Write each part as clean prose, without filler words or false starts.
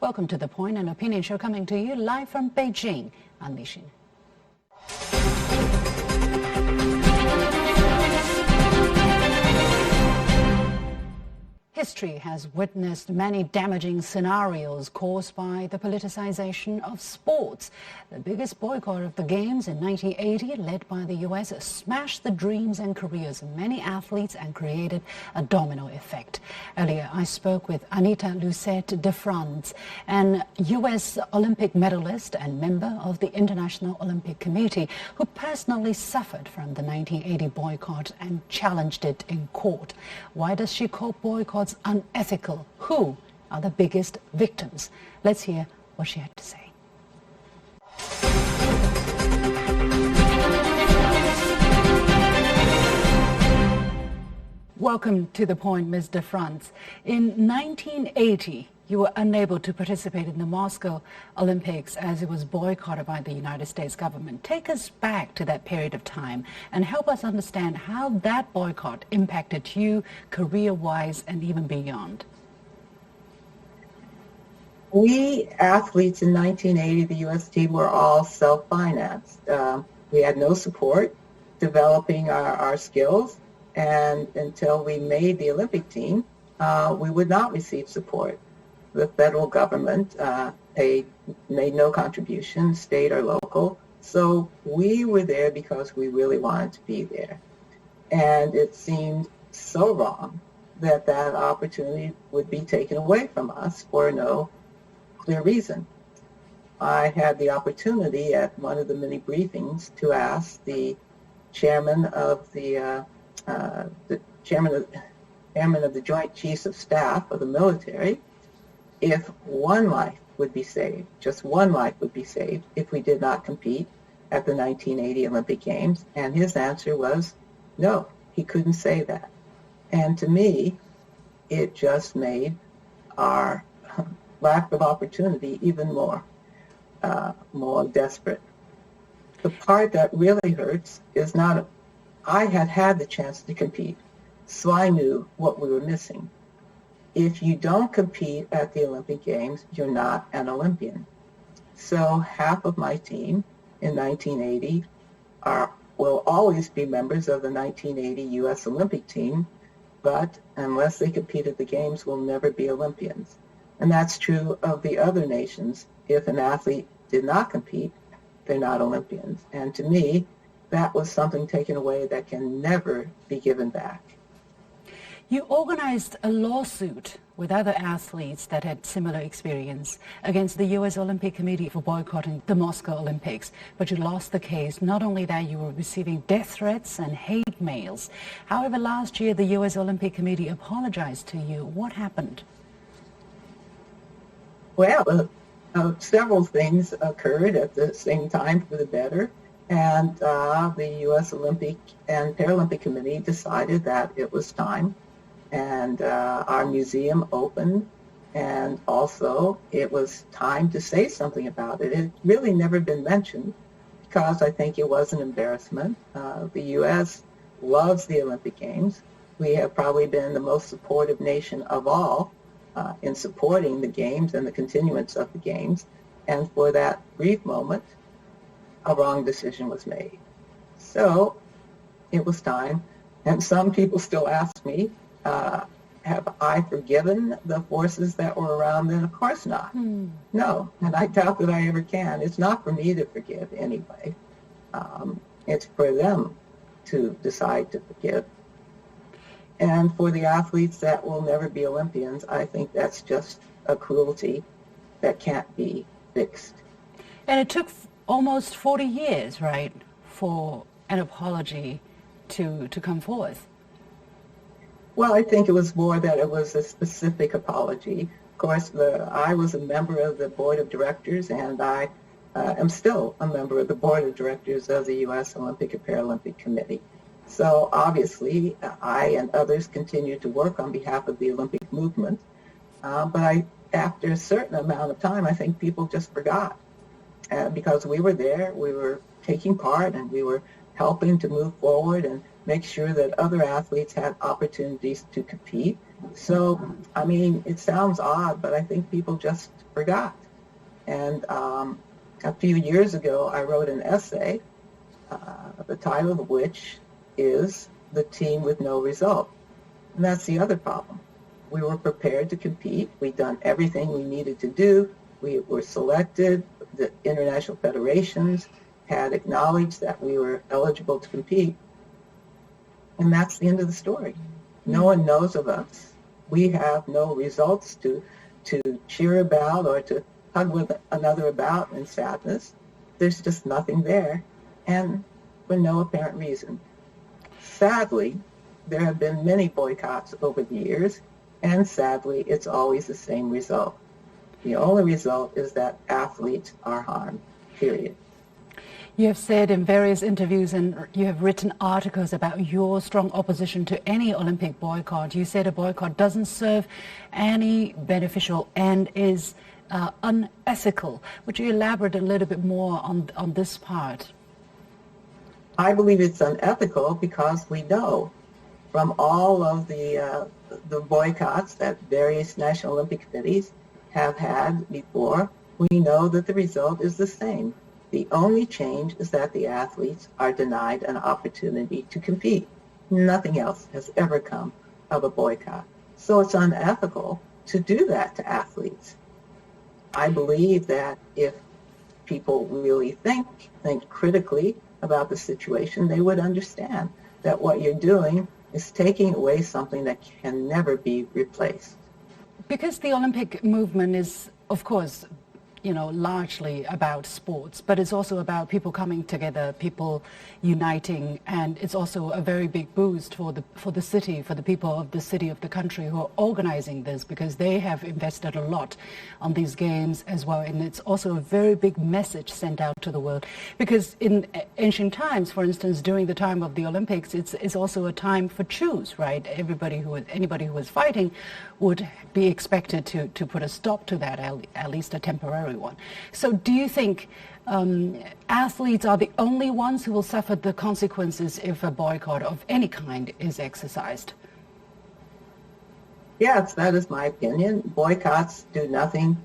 Welcome to The Point, an opinion show coming to you live from Beijing. I'm Li Xin. History has witnessed many damaging scenarios caused by the politicization of sports. The biggest boycott of the Games in 1980, led by the U.S., smashed the dreams and careers of many athletes and created a domino effect. Earlier, I spoke with Anita DeFrantz, an U.S. Olympic medalist and member of the International Olympic Committee, who personally suffered from the 1980 boycott and challenged it in court. Why does she call boycotts unethical? Who are the biggest victims? Let's hear what she had to say. Welcome to The Point, Ms. DeFrantz. In 1980, you were unable to participate in the Moscow Olympics as it was boycotted by the United States government. Take us back to that period of time and help us understand how that boycott impacted you career-wise and even beyond. We athletes in 1980, the U.S. team, were all self-financed. We had no support developing our skills, and until we made the Olympic team, we would not receive support. The federal government made no contribution, state or local. So we were there because we really wanted to be there. And it seemed so wrong that that opportunity would be taken away from us for no clear reason. I had the opportunity at one of the many briefings to ask the chairman of the chairman of the Joint Chiefs of Staff of the military if one life would be saved, just one life would be saved if we did not compete at the 1980 Olympic Games. And his answer was no, he couldn't say that. And to me, it just made our lack of opportunity even more desperate. The part that really hurts is not, I had the chance to compete, so I knew what we were missing. If you don't compete at the Olympic Games, you're not an Olympian. So half of my team in 1980 will always be members of the 1980 U.S. Olympic team, but unless they compete at the Games, will never be Olympians. And that's true of the other nations. If an athlete did not compete, they're not Olympians. And to me, that was something taken away that can never be given back. You organized a lawsuit with other athletes that had similar experience against the U.S. Olympic Committee for boycotting the Moscow Olympics, but you lost the case. Not only that, you were receiving death threats and hate mails. However, last year, the U.S. Olympic Committee apologized to you. What happened? Well, several things occurred at the same time for the better. And the U.S. Olympic and Paralympic Committee decided that it was time. And our museum opened, and also it was time to say something about it. It really never been mentioned because I think it was an embarrassment. The U.S. loves the Olympic Games. We have probably been the most supportive nation of all in supporting the Games and the continuance of the Games. And for that brief moment, a wrong decision was made. So it was time. And some people still ask me, have I forgiven the forces that were around then? Of course not. No, and I doubt that I ever can. It's not for me to forgive anyway. It's for them to decide to forgive. And for the athletes that will never be Olympians, I think that's just a cruelty that can't be fixed. And it took almost 40 years, right, for an apology to come forth. Well, I think it was more that it was a specific apology. Of course, I was a member of the board of directors, and I am still a member of the board of directors of the U.S. Olympic and Paralympic Committee. So obviously, I and others continue to work on behalf of the Olympic movement. But after a certain amount of time, I think people just forgot. Because we were there, we were taking part, and we were helping to move forward and make sure that other athletes had opportunities to compete. So, I mean, it sounds odd, but I think people just forgot. And a few years ago, I wrote an essay, the title of which is "The Team with No Result." And that's the other problem. We were prepared to compete. We'd done everything we needed to do. We were selected. The international federations had acknowledged that we were eligible to compete. And that's the end of the story. No one knows of us. We have no results to cheer about or to hug with another about in sadness. There's just nothing there, and for no apparent reason. Sadly, there have been many boycotts over the years, and sadly, it's always the same result. The only result is that athletes are harmed, period. You have said in various interviews and you have written articles about your strong opposition to any Olympic boycott. You said a boycott doesn't serve any beneficial and is unethical. Would you elaborate a little bit more on this part? I believe it's unethical because we know from all of the boycotts that various National Olympic Committees have had before, we know that the result is the same. The only change is that the athletes are denied an opportunity to compete. Nothing else has ever come of a boycott. So it's unethical to do that to athletes. I believe that if people really think critically about the situation, they would understand that what you're doing is taking away something that can never be replaced. Because the Olympic movement is, of course, largely about sports, but it's also about people coming together, people uniting, and it's also a very big boost for the city, for the people of the city, of the country who are organizing this, because they have invested a lot on these games as well, and it's also a very big message sent out to the world. Because in ancient times, for instance, during the time of the Olympics, it's also a time for choose, right? Anybody who was fighting would be expected to put a stop to that, at least a temporary one. So do you think athletes are the only ones who will suffer the consequences if a boycott of any kind is exercised? Yes, that is my opinion. Boycotts do nothing.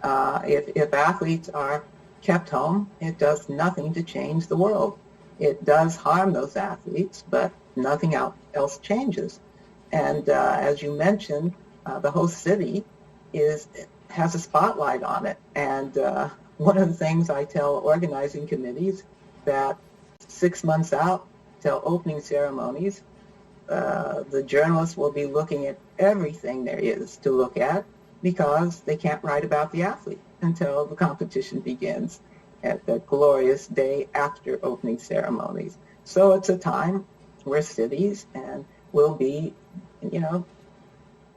If athletes are kept home, it does nothing to change the world. It does harm those athletes, but nothing else changes. And as you mentioned, the whole city has a spotlight on it. And one of the things I tell organizing committees that 6 months out till opening ceremonies, the journalists will be looking at everything there is to look at because they can't write about the athlete until the competition begins at the glorious day after opening ceremonies. So it's a time where cities will be,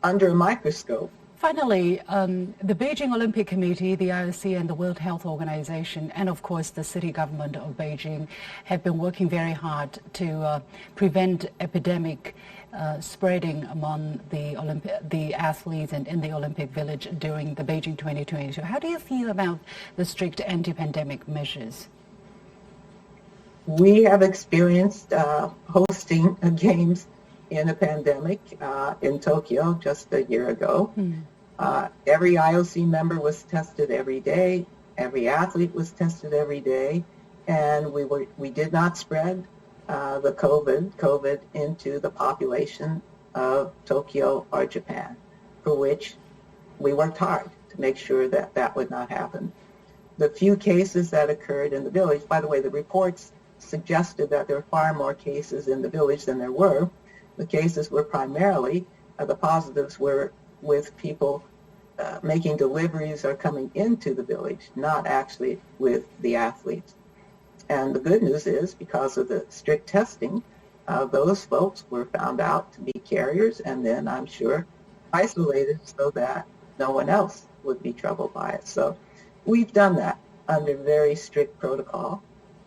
under a microscope. Finally, the Beijing Olympic Committee, the IOC, and the World Health Organization, and of course the city government of Beijing have been working very hard to prevent epidemic spreading among the athletes and in the Olympic Village during the Beijing 2022. How do you feel about the strict anti-pandemic measures? We have experienced hosting games in a pandemic in Tokyo just a year ago. Every IOC member was tested every day. Every athlete was tested every day. And we did not spread the COVID into the population of Tokyo or Japan, for which we worked hard to make sure that that would not happen. The few cases that occurred in the village, by the way, the reports suggested that there were far more cases in the village than there were. The cases were primarily, the positives were with people making deliveries or coming into the village, not actually with the athletes. And the good news is, because of the strict testing, those folks were found out to be carriers and then, I'm sure, isolated so that no one else would be troubled by it. So we've done that under very strict protocol.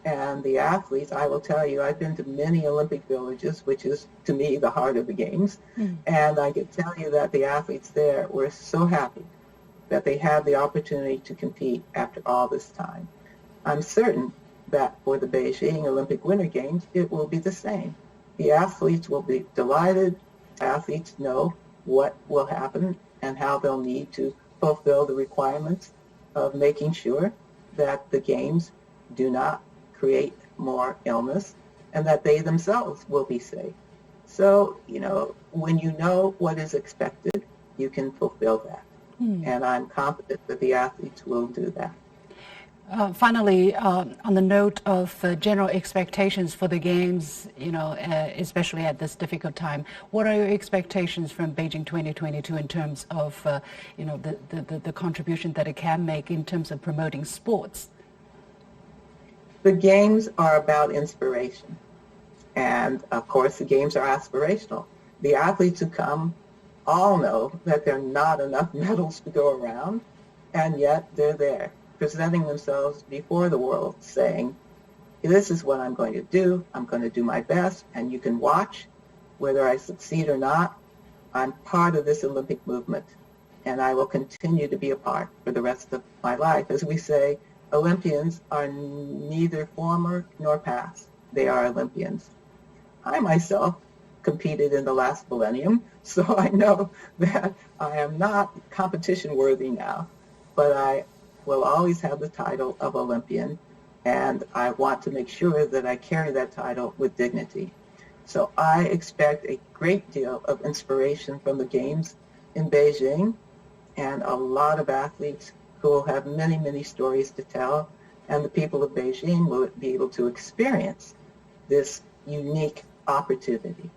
And the athletes, I will tell you, I've been to many Olympic villages, which is, to me, the heart of the games. And I can tell you that the athletes there were so happy that they had the opportunity to compete after all this time. I'm certain that for the Beijing Olympic Winter Games, it will be the same. The athletes will be delighted. Athletes know what will happen and how they'll need to fulfill the requirements of making sure that the games do not create more illness and that they themselves will be safe. So, when you know what is expected, you can fulfill that. And I'm confident that the athletes will do that. Finally, on the note of general expectations for the Games, especially at this difficult time, what are your expectations from Beijing 2022 in terms of, the contribution that it can make in terms of promoting sports? The Games are about inspiration. And, of course, the Games are aspirational. The athletes who come all know that there are not enough medals to go around, and yet they're there, presenting themselves before the world, saying, this is what I'm going to do. I'm going to do my best, and you can watch. Whether I succeed or not, I'm part of this Olympic movement, and I will continue to be a part for the rest of my life. As we say, Olympians are neither former nor past. They are Olympians. I myself competed in the last millennium, so I know that I am not competition worthy now, but I will always have the title of Olympian, and I want to make sure that I carry that title with dignity. So I expect a great deal of inspiration from the Games in Beijing, and a lot of athletes who will have many, many stories to tell, and the people of Beijing will be able to experience this unique opportunity.